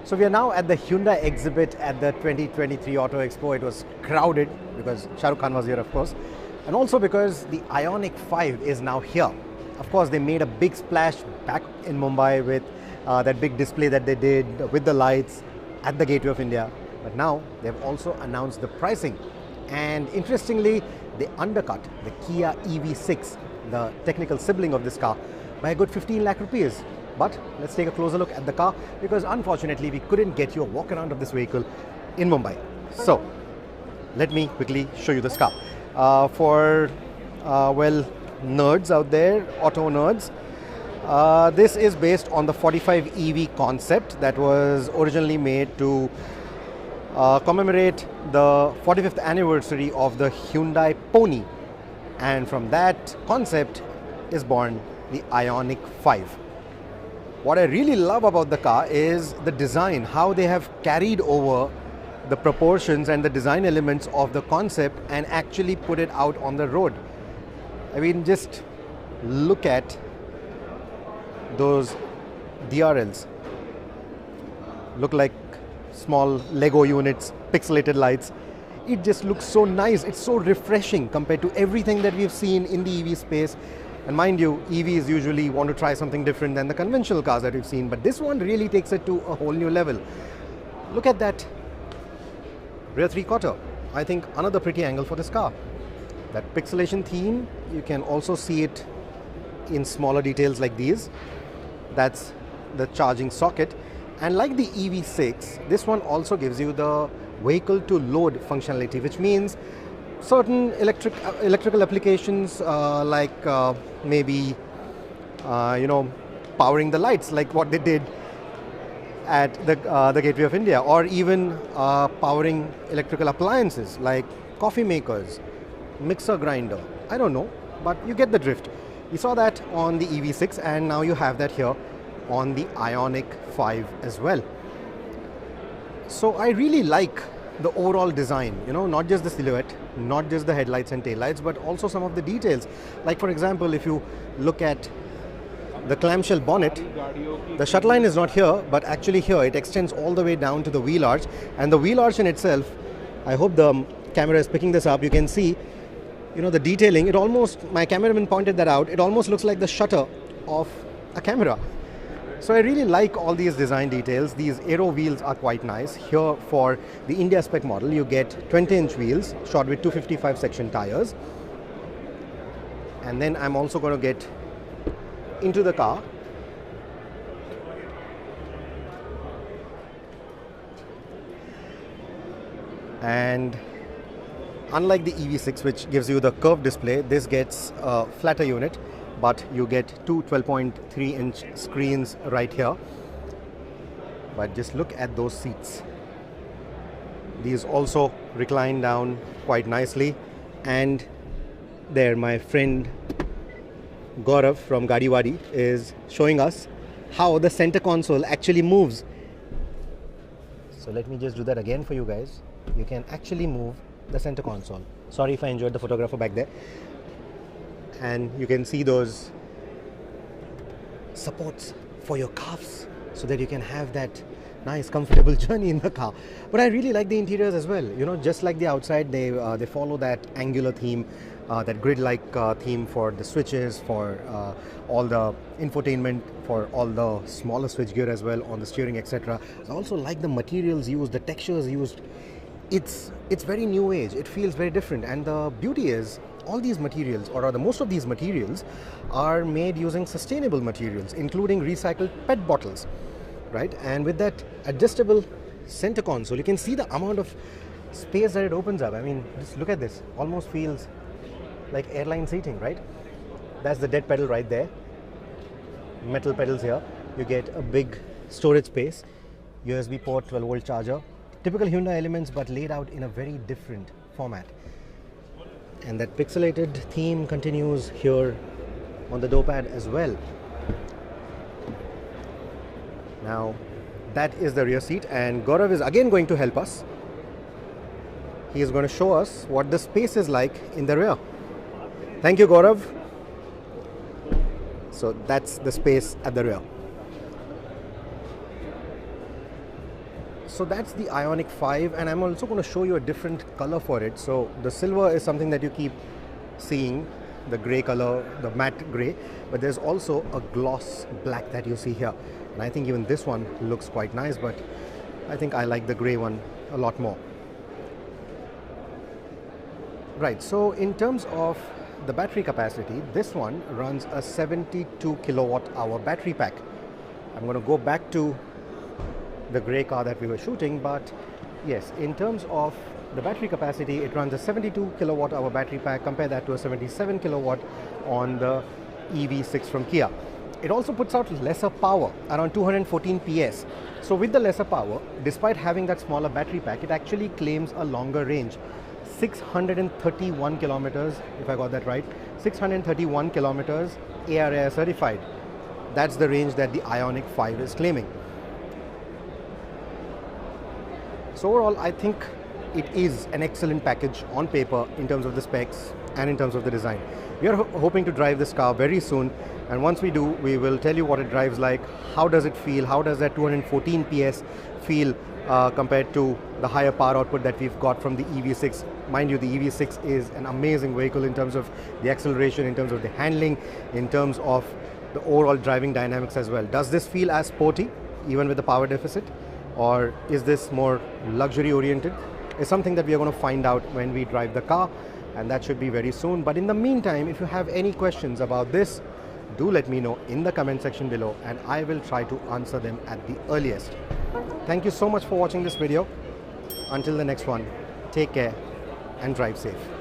So we are now at the Hyundai exhibit at the 2023 Auto Expo. It was crowded because Shah Rukh Khan was here, of course, and also because the Ioniq 5 is now here. Of course, they made a big splash back in Mumbai with that big display that they did with the lights at the Gateway of India. But now they've also announced the pricing. And interestingly, they undercut the Kia EV6, the technical sibling of this car, by a good 15 lakh rupees. But let's take a closer look at the car, because unfortunately we couldn't get you a walk around of this vehicle in Mumbai. So let me quickly show you this car. For nerds out there, auto nerds, this is based on the 45 EV concept that was originally made to commemorate the 45th anniversary of the Hyundai Pony, and from that concept is born the Ioniq 5. What I really love about the car is the design, how they have carried over the proportions and the design elements of the concept and actually put it out on the road. I mean, just look at those DRLs. Look like small Lego units, pixelated lights. It just looks so nice. It's so refreshing compared to everything that we've seen in the EV space. And mind you, EVs usually want to try something different than the conventional cars that we've seen, but this one really takes it to a whole new level. Look at that rear three-quarter. I think another pretty angle for this car. That pixelation theme, you can also see it in smaller details like these. That's the charging socket. And like the EV6, this one also gives you the vehicle to load functionality, which means certain electrical applications like maybe powering the lights, like what they did at the Gateway of India, or even powering electrical appliances like coffee makers, mixer grinder. I don't know, but you get the drift. You saw that on the EV6, and now you have that here on the Ioniq 5 as well. So I really like the overall design, not just the silhouette, not just the headlights and taillights, but also some of the details. Like for example, if you look at the clamshell bonnet, the shut line is not here, but actually here it extends all the way down to the wheel arch. And the wheel arch in itself, I hope the camera is picking this up, you can see, the detailing, it almost, my cameraman pointed that out, it almost looks like the shutter of a camera. So I really like all these design details. These aero wheels are quite nice. Here for the India spec model, you get 20-inch wheels shod with 255 section tires. And then I'm also going to get into the car. And unlike the EV6, which gives you the curved display, this gets a flatter unit. But you get two 12.3-inch screens right here. But just look at those seats. These also recline down quite nicely. And there, my friend Gaurav from Gadiwadi is showing us how the center console actually moves. So let me just do that again for you guys. You can actually move the center console. Sorry if I enjoyed the photographer back there. And you can see those supports for your calves so that you can have that nice comfortable journey in the car. But I really like the interiors as well. Just like the outside, they follow that angular theme, that grid-like theme for the switches, for all the infotainment, for all the smaller switchgear as well on the steering, etc. I also like the materials used, the textures used. It's very new age. It feels very different, and the beauty is, all these materials, or rather most of these materials, are made using sustainable materials, including recycled PET bottles, right? And with that adjustable center console, you can see the amount of space that it opens up. I mean, just look at this. Almost feels like airline seating, right? That's the dead pedal right there. Metal pedals here. You get a big storage space, USB port, 12-volt charger. Typical Hyundai elements, but laid out in a very different format. And that pixelated theme continues here on the door pad as well. Now, that is the rear seat, and Gaurav is again going to help us. He is going to show us what the space is like in the rear. Thank you, Gaurav. So that's the space at the rear. So that's the Ioniq 5, and I'm also going to show you a different color for it. So the silver is something that you keep seeing, the grey color, the matte grey, but there's also a gloss black that you see here. And I think even this one looks quite nice, but I think I like the grey one a lot more. Right, so in terms of the battery capacity, this one runs a 72 kilowatt hour battery pack. I'm going to go back to the grey car that we were shooting, but yes, in terms of the battery capacity, it runs a 72 kilowatt hour battery pack. Compare that to a 77 kilowatt on the EV6 from Kia. It also puts out lesser power, around 214 PS. So with the lesser power, despite having that smaller battery pack, it actually claims a longer range. 631 kilometers, if I got that right, 631 kilometers ARAI certified. That's the range that the Ioniq 5 is claiming. So overall, I think it is an excellent package on paper in terms of the specs and in terms of the design. We are hoping to drive this car very soon, and once we do, we will tell you what it drives like, how does it feel, how does that 214 PS feel compared to the higher power output that we've got from the EV6. Mind you, the EV6 is an amazing vehicle in terms of the acceleration, in terms of the handling, in terms of the overall driving dynamics as well. Does this feel as sporty, even with the power deficit? Or is this more luxury oriented? It's something that we are going to find out when we drive the car, and that should be very soon. But in the meantime, if you have any questions about this, do let me know in the comment section below, and I will try to answer them at the earliest. Thank you so much for watching this video. Until the next one, take care and drive safe.